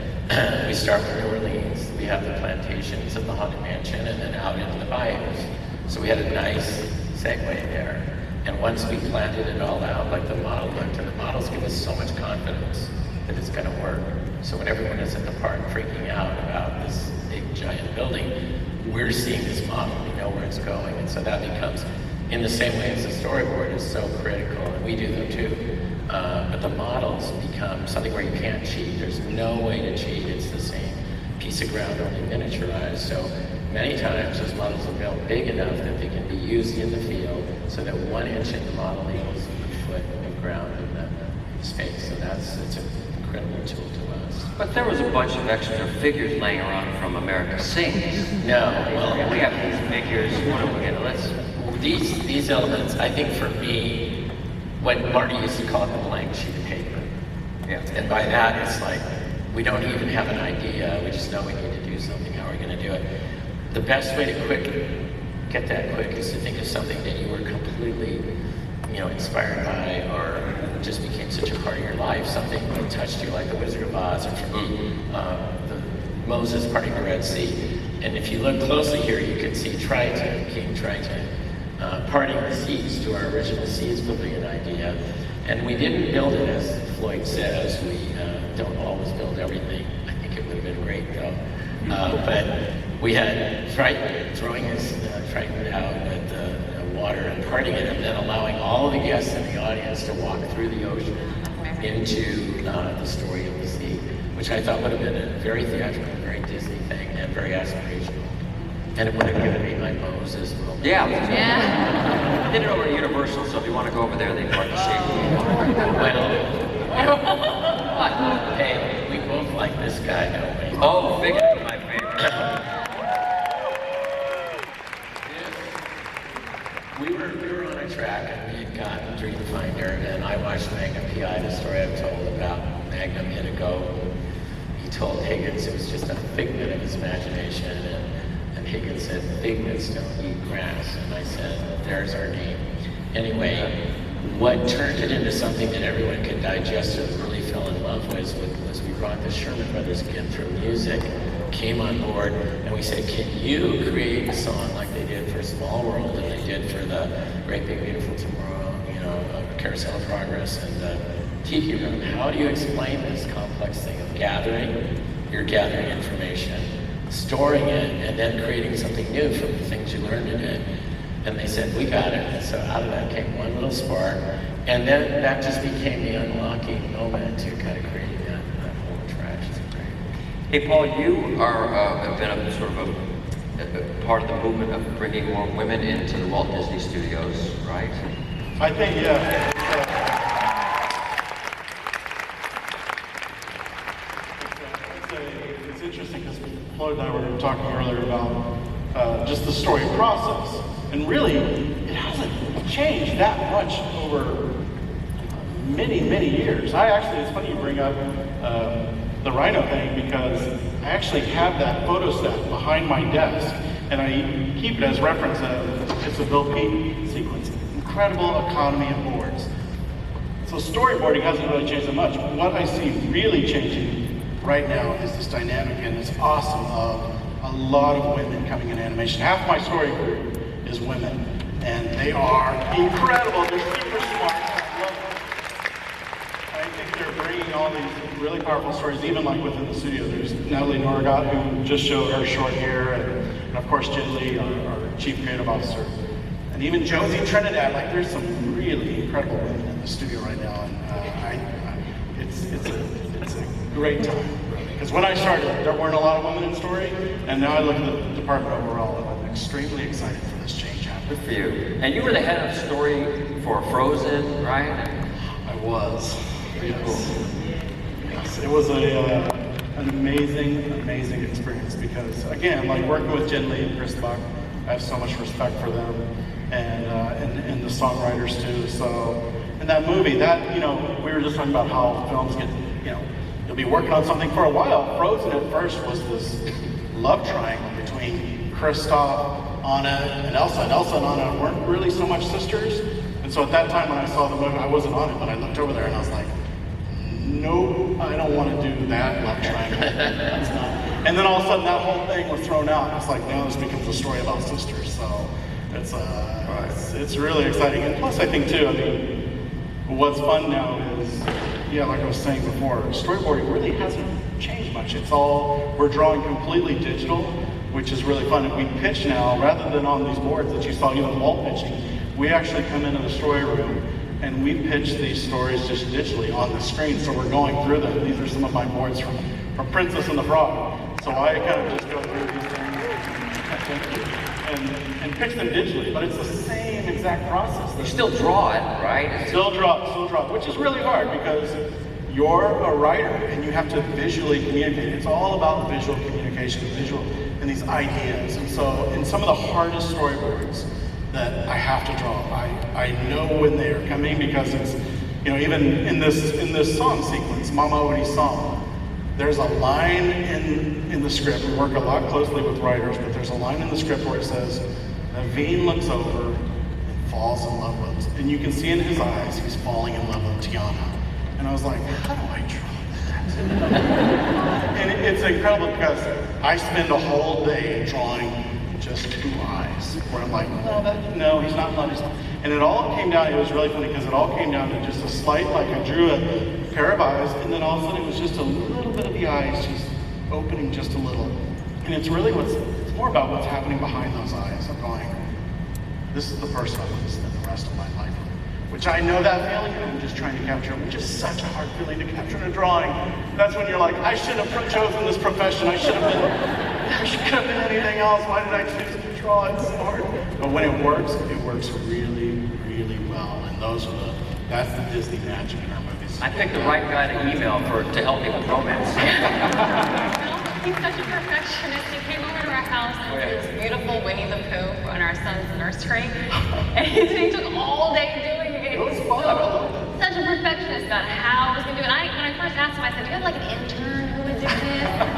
We start with New Orleans. We have the plantations of the Haunted Mansion and then out into the bayous. So we had a nice segue there. And once we planted it all out, like the model looked, and the models give us so much confidence that it's going to work. So when everyone is at the park freaking out about this big giant building, we're seeing this model, we know where it's going. And so that becomes, in the same way as the storyboard is so critical, and we do them too. But the models become something where you can't cheat. There's no way to cheat. It's the same piece of ground, only miniaturized. So many times those models are built big enough that they can be used in the field so that 1 inch in the model equals a foot of ground in the space. So it's an incredible tool to us. But there was a bunch of extra figures laying around from America Sings. No, well, we have these figures. What are we gonna, these elements, I think for me, what Marty used to call it the blank sheet of paper. Yeah. And by that, it's like, we don't even have an idea, we just know we need to do something, how are we gonna do it? The best way to get that quick is to think of something that you were completely, inspired by, or just became such a part of your life, something that touched you like the Wizard of Oz, or for me, the Moses parting the Red Sea. And if you look closely here, you can see King Triton, parting the seas to our original Seas Pavilion idea. And we didn't build it as Floyd says. We don't always build everything. I think it would have been great though. But we had Triton throwing his Triton out at the water and parting it, and then allowing all of the guests in the audience to walk through the ocean into the story of the sea, which I thought would have been a very theatrical, very Disney thing, and very aspirational. And it would have given me my Moses moment. Yeah. I did it over at Universal, so if you want to go over there, they part the sea. Well, hey, we both like this guy, don't we? Oh, Vic is my favorite. We were on a track, and we had gotten Dreamfinder, and I watched Magnum P.I., the story I've told about Magnum hit a go, he told Higgins it was just a figment of his imagination, and Higgins said, figments don't eat grass, and I said, there's our name. Anyway, what turned it into something that everyone could digest and really fell in love with was we brought the Sherman Brothers again through music, came on board, and we said, can you create a song like they did for Small World and they did for the Great Big Beautiful Tomorrow, Carousel of Progress and the Tiki Room? How do you explain this complex thing of you're gathering information, storing it, and then creating something new from the things you learned in it? And they said, we got it. And so out of that came one little spark. And then that just became the unlocking moment to kind of create that whole attraction. Hey, Paul, you have been a sort of a part of the movement of bringing more women into the Walt Disney Studios, right? I think, yeah. It's interesting because Floyd and I were talking earlier about just the story process. And really, it hasn't changed that much over many, many years. It's funny you bring up the rhino thing because I actually have that photostat behind my desk and I keep it as reference. It's a Bill Pete sequence. Incredible economy of boards. So storyboarding hasn't really changed that much. What I see really changing right now is this dynamic and this awesome of a lot of women coming in animation. Half my story group is women, and they are incredible. They're super smart. I love them. I think they're bringing all these really powerful stories, even like within the studio. There's Natalie Norgott, who just showed her short here, and of course Jen Lee, our chief creative officer, and even Josie Trinidad. Like, there's some really incredible women in the studio right now, and it's a great time. Because when I started, there weren't a lot of women in story, and now I look at the department overall, and I'm extremely excited for this change happening. Good for you. And you were the head of story for Frozen, right? I was. Pretty cool. Yes, it was an amazing experience because, again, like working with Jen Lee and Chris Buck, I have so much respect for them, and the songwriters too. So, in that movie, we were just talking about how films get, you'll be working on something for a while. Frozen at first was this love triangle between Kristoff, Anna, and Elsa. And Elsa and Anna weren't really so much sisters. And so at that time when I saw the movie, I wasn't on it, but I looked over there and I was like, no, I don't want to do that love triangle. That's not. And then all of a sudden that whole thing was thrown out. It's like, now this becomes a story about sisters. So it's really exciting. And plus I think too, what's fun now is, like I was saying before, storyboarding really hasn't changed much. We're drawing completely digital, which is really fun. And we pitch now, rather than on these boards that you saw even Walt pitching, we actually come into the story room and we pitch these stories just digitally on the screen. So we're going through them. These are some of my boards from Princess and the Frog. So I kind of just go through these things and pitch them digitally, but it's the same exact process. You still draw it, right? Still draw, which is really hard because you're a writer and you have to visually communicate. It's all about visual communication, and these ideas. And so in some of the hardest storyboards that I have to draw, I know when they are coming because it's, even in this song sequence, Mama Odie's song, there's a line in the script. We work a lot closely with writers, but there's a line in the script where it says, Naveen looks over and falls in love with, and you can see in his eyes he's falling in love with Tiana. And I was like, how do I draw that? And it's incredible because I spend a whole day drawing just 2 eyes, where I'm like, no, he's not in love. And it all came down, it was really funny because it all came down to just a slight, like I drew a pair of eyes, and then all of a sudden it was just a little bit of the eyes just opening just a little. And it's really it's more about what's happening behind those eyes. I'm going, this is the person I want to spend the rest of my life with. Which I know that feeling, and I'm just trying to capture, which is such a hard feeling to capture in a drawing. That's when you're like, I should have chosen this profession. I should have been anything else. Why did I choose to draw? It's so hard. But when it works really, really well. And that's the Disney magic in our movies. I picked the right guy to email to help me with romance. He's such a perfectionist. He came over to our house and did this beautiful Winnie the Pooh in our son's nursery. And he took all day doing it. It was fun. Such a perfectionist. about how I was going to do it. When I first asked him, I said, do you have like an intern who would do this?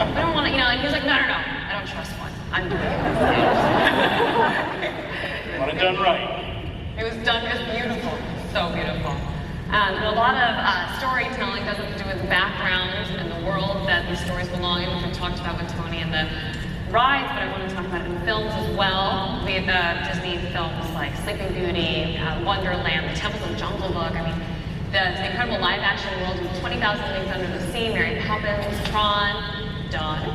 We don't want to, and he was like, no, I don't trust one. I'm doing it. Want it done right. It was done just beautiful, so beautiful. And a lot of storytelling does have to do with backgrounds and the world that these stories belong in, which we talked about with Tony and the rides, but I want to talk about it in films as well. We have Disney films like Sleeping Beauty, Wonderland, The Temples of Jungle Book. I mean, the incredible live-action world of 20,000 Leagues Under the Sea, Mary Poppins, Tron, done.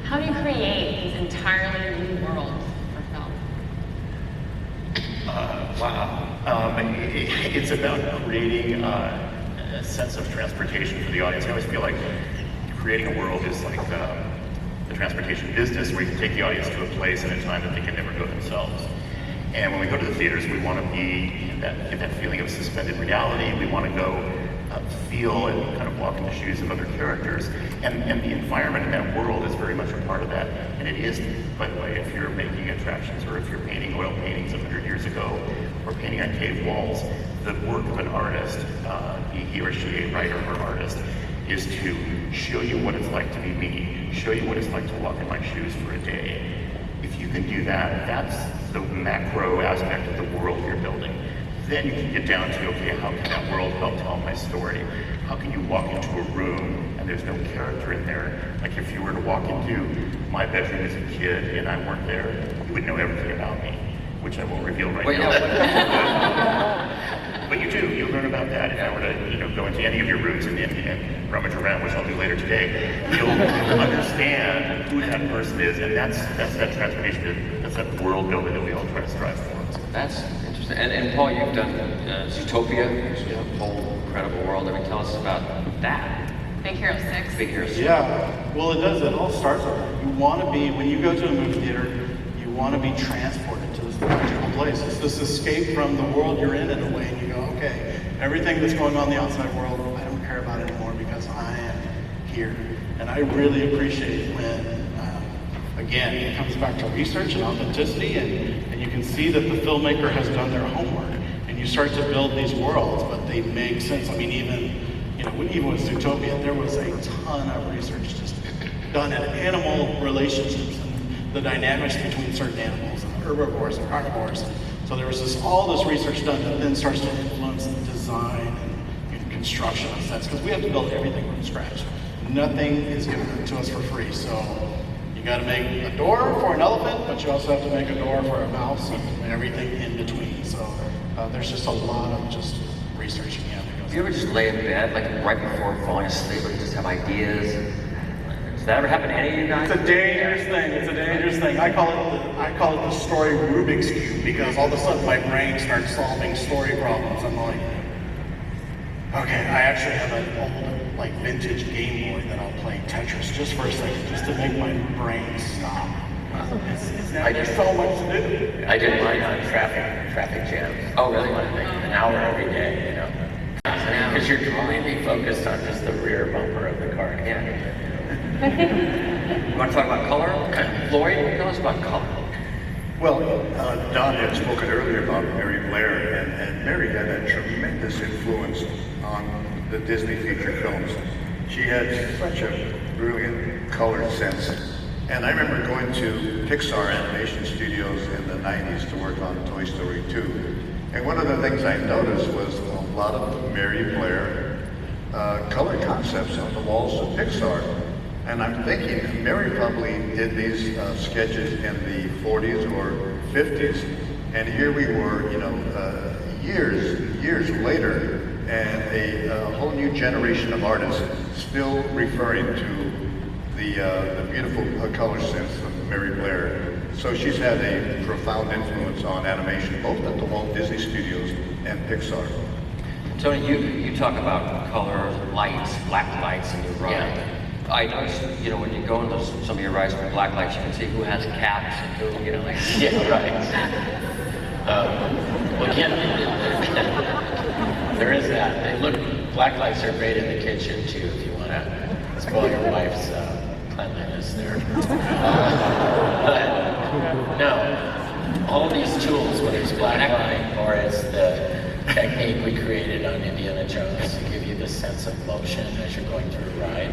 How do you create these entirely new worlds for film? Wow. It's about creating a sense of transportation for the audience. I always feel like creating a world is like the transportation business, where you can take the audience to a place and a time that they can never go themselves. And when we go to the theaters, we want to be in that feeling of suspended reality. We want to go feel and kind of walk in the shoes of other characters. And the environment in that world is very much a part of that. And it is, by the way, if you're making attractions or if you're painting oil paintings 100 years ago or painting on cave walls, the work of an artist, be he or she a writer or artist, is to show you what it's like to be me, show you what it's like to walk in my shoes for a day. If you can do that, that's the macro aspect of the world you're building. Then you can get down to, okay, how can that world help tell my story? How can you walk into a room and there's no character in there? Like if you were to walk into my bedroom as a kid and I weren't there, you would know everything about me, which I won't reveal right now. But you do, you'll learn about that. If I were to go into any of your rooms and rummage around, which I'll do later today, you'll understand who that person is, and that's that transformation, that's that world building that we all try to strive for. That's interesting. And Paul, you've done Zootopia, a whole incredible world. I mean, tell us about that. Big Hero 6. Big Hero 6. Yeah, well, it all starts with that. You want to be, when you go to a movie theater, you want to be transported to this magical place. It's this escape from the world you're in a way, and you go, okay, everything that's going on in the outside world, I don't care about anymore because I am here. And I really appreciate when, again, it comes back to research and authenticity, and you can see that the filmmaker has done their homework, and you start to build these worlds, but they make sense. I mean, even with Zootopia, there was a ton of research just done in animal relationships and the dynamics between certain animals and herbivores and carnivores. So there was all this research done that then starts to influence the design and construction of sets, because we have to build everything from scratch. Nothing is given to us for free. So you got to make a door for an elephant, but you also have to make a door for a mouse and everything in between. So there's just a lot of just researching. Do you ever just lay in bed, like right before falling asleep, or you just have ideas? Does that ever happen to any of you guys? It's a dangerous thing. It's a dangerous thing. I call it the story Rubik's Cube, because all of a sudden my brain starts solving story problems. I'm like, okay, I actually have an old, vintage Game Boy that I'll play Tetris just for a second, just to make my brain stop. There's so much to do. I did mine on traffic jams. Oh, really? An hour every day, because you're completely focused on just the rear bumper of the car. Yeah. You want to talk about color? Floyd, tell us about color. Well, Don had spoken earlier about Mary Blair, and Mary had a tremendous influence on the Disney feature films. She had such a brilliant color sense. And I remember going to Pixar animation studios in the 90s to work on Toy Story 2. And one of the things I noticed was a lot of Mary Blair color concepts on the walls of Pixar. And I'm thinking Mary probably did these sketches in the 40s or 50s. And here we were, years later, and a whole new generation of artists still referring to the beautiful color sense of Mary Blair. So she's had a profound influence on animation, both at the Walt Disney Studios and Pixar. Tony, you talk about colors, lights, black lights in your ride. Yeah. I noticed, when you go into some of your rides with black lights, you can see who has caps and who, Yeah, right. There is that. Black lights are great in the kitchen too, if you want to spoil your wife's cleanliness there. No, all these tools, whether it's black light or it's the technique we created on Indiana Jones to give you a sense of motion as you're going through a ride,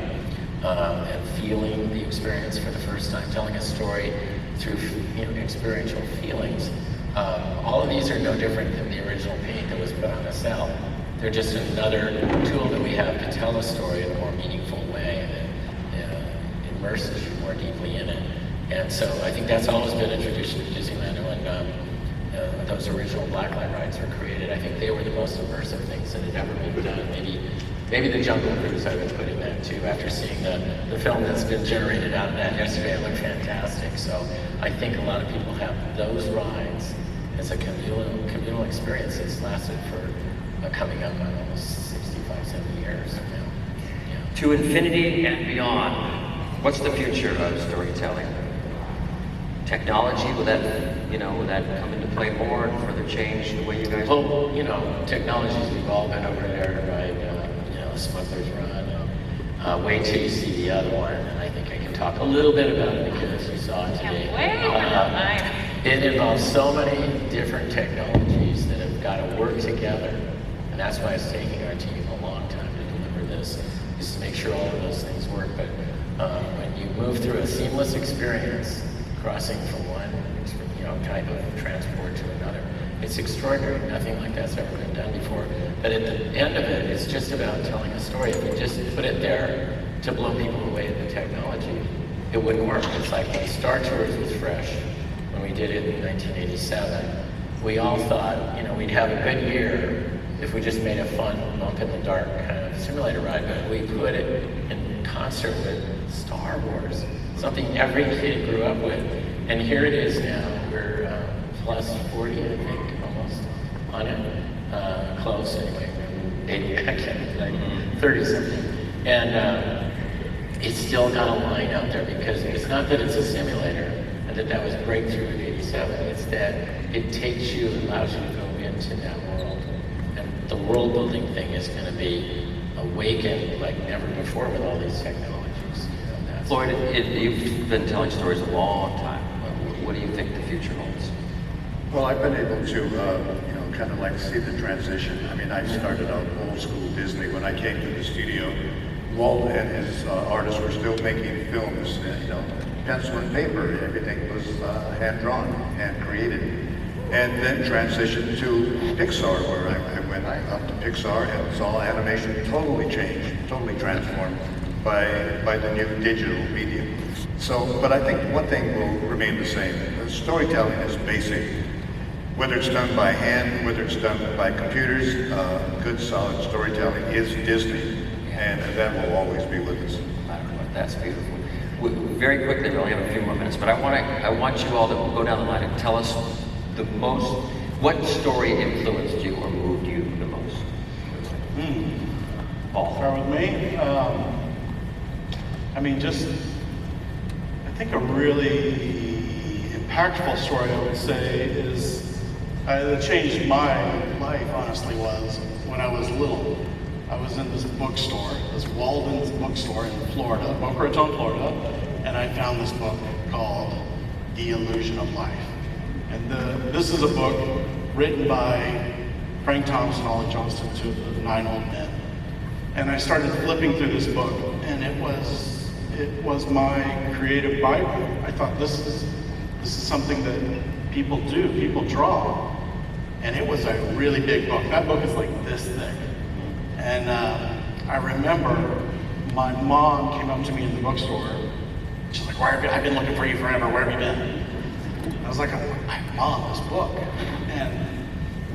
and feeling the experience for the first time, telling a story through experiential feelings. All of these are no different than the original paint that was put on the cell. They're just another tool that we have to tell a story in a more meaningful way and immerses you more deeply in it. And so I think that's always been a tradition of Disneyland. When those original blacklight rides were created, I think they were the most immersive things that had ever been done. Maybe the Jungle Cruise I would put in that too. After seeing the film that's been generated out of that yesterday, it looked fantastic. So I think a lot of people have those rides as a communal experience that's lasted for coming up on almost 65, 70 years now. Yeah. To infinity and beyond, what's the future of storytelling? Technology, will that come into play more and further change the way you guys? Well, technologies we've all been over there to ride, Smuggler's Run. Wait till you see the other one, and I think I can talk a little bit about it because you saw it today. It involves so many different technologies that have got to work together, and that's why it's taking our team a long time to deliver this, is to make sure all of those things work. But when you move through a seamless experience, crossing from one type of transport to another, it's extraordinary. Nothing like that's ever been done before. But at the end of it, it's just about telling a story. If you just put it there to blow people away with the technology, it wouldn't work. It's like when Star Tours was fresh, when we did it in 1987, we all thought, we'd have a good year if we just made a fun bump in the dark kind of simulator ride, but we put it in concert with Star Wars, something every kid grew up with. And here it is now. We're plus 40, I think, almost on it. Close, anyway. 80, I can't, 30 something. And it's still got a line out there because it's not that it's a simulator and that was breakthrough in 87. It's that it takes you and allows you to go into that world. And the world building thing is going to be awakened like never before with all these technologies. Floyd, you've been telling stories a long time. What do you think the future holds? Well, I've been able to, kind of like see the transition. I mean, I started out old school Disney when I came to the studio. Walt and his artists were still making films, pencil and paper. Everything was hand-drawn, hand-created. And then transitioned to Pixar, where I went up to Pixar and saw animation totally changed, totally transformed by the new digital medium. So, but I think one thing will remain the same. Storytelling is basic. Whether it's done by hand, whether it's done by computers, good solid storytelling is Disney, and that will always be with us. That's beautiful. Very quickly, we only have a few more minutes, but I want you all to go down the line and tell us what story influenced you or moved you the most? Paul. Start with me. I think a really impactful story I would say is that changed my life, honestly, was when I was little. I was in this bookstore, this Walden's bookstore in Florida, Boca Raton, Florida, and I found this book called The Illusion of Life. And this is a book written by Frank Thomas and Ollie Johnston, two of the 9 old men. And I started flipping through this book, and it was my creative Bible. I thought this is something that people do, people draw. And it was a really big book. That book is like this thick. And I remember my mom came up to me in the bookstore. She's like, I've been looking for you forever, where have you been? I was like, Mom, this book. And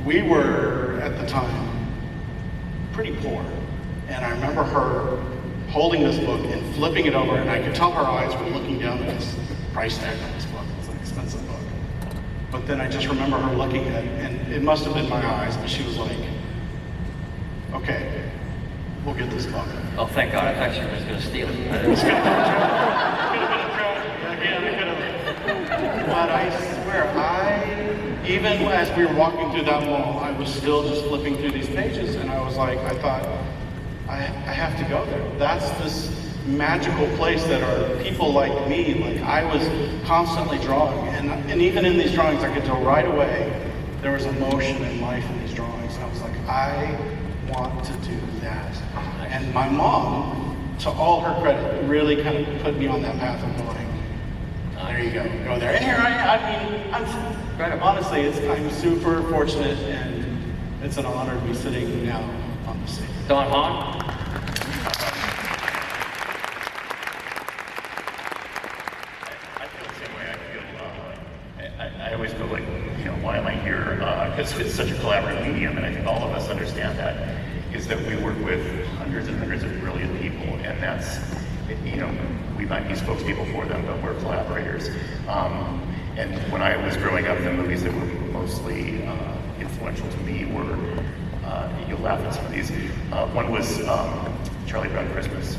we were, at the time, pretty poor. And I remember her holding this book and flipping it over, and I could tell her eyes were looking down at this price tag on this book. It's an expensive book. But then I just remember her looking at it, and it must have been my eyes, but she was like, okay, we'll get this book. Oh, thank God. I thought she was going to steal it. But I swear, even as we were walking through that mall, I was still just flipping through these pages, and I was like, I thought, I have to go there. That's this magical place that are people like me. Like, I was constantly drawing, and even in these drawings, I could tell right away there was emotion and life in these drawings. And I was like, I want to do that. And my mom, to all her credit, really kind of put me on that path of going, there you go, go there. And here I'm super fortunate, and it's an honor to be sitting now on the stage. Don Hahn? I always feel like, why am I here? Because it's such a collaborative medium, and I think all of us understand that, is that we work with hundreds and hundreds of brilliant people, and that's, we might be spokespeople for them, but we're collaborators. And when I was growing up, the movies that were mostly influential to me were, you'll laugh at some of these. One was Charlie Brown Christmas,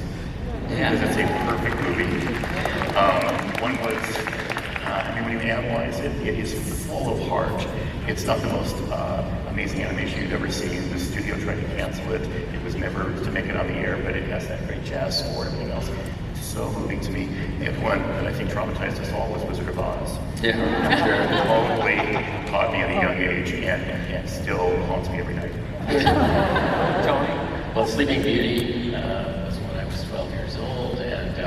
because it's a perfect movie. One was, when you analyze it, it is full of heart. It's not the most amazing animation you've ever seen. The studio tried to cancel it. It was never to make it on the air, but it has that great jazz score and everything else. It's so moving to me. The other one that I think traumatized us all was Wizard of Oz. Yeah, sure. Totally taught me at a young age and still haunts me every night. Tony? Well, Sleeping Beauty was when I was 12 years old, and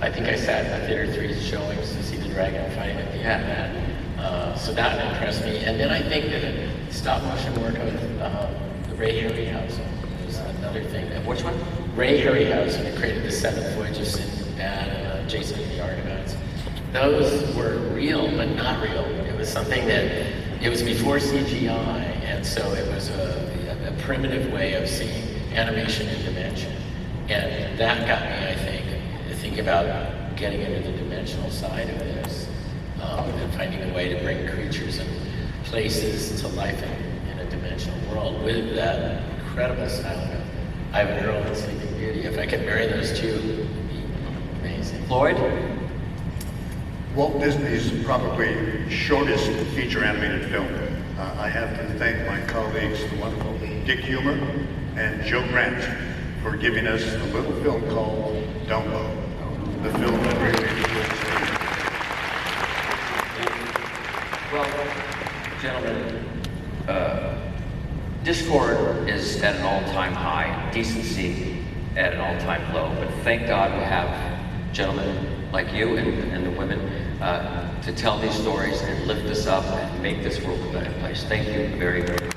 I think I sat in the theater 3 showings to see the dragon fight at the end of that. So that impressed me. And then I think that stop motion work of the Ray Harryhausen was another thing. Which one? Ray Harryhausen, who created the 7 Voyages of Sinbad and Jason and the Argonauts. Those were real, but not real. It was something that, it was before CGI, and so it was a primitive way of seeing animation in dimension. And that got me, I think, to think about getting into the dimensional side of this, and finding a way to bring creatures and places to life in a dimensional world with that incredible style of Ivan Earl and Sleeping Beauty. If I could marry those two, it would be amazing. Floyd? Walt Disney's probably shortest feature animated film. I have to thank my colleagues, the wonderful Dick Humer and Joe Grant, for giving us a little film called Dumbo, the film that really Well, gentlemen, discord is at an all-time high, decency at an all-time low, but thank God we have gentlemen like you and the women to tell these stories and lift us up and make this world a better place. Thank you very, very much.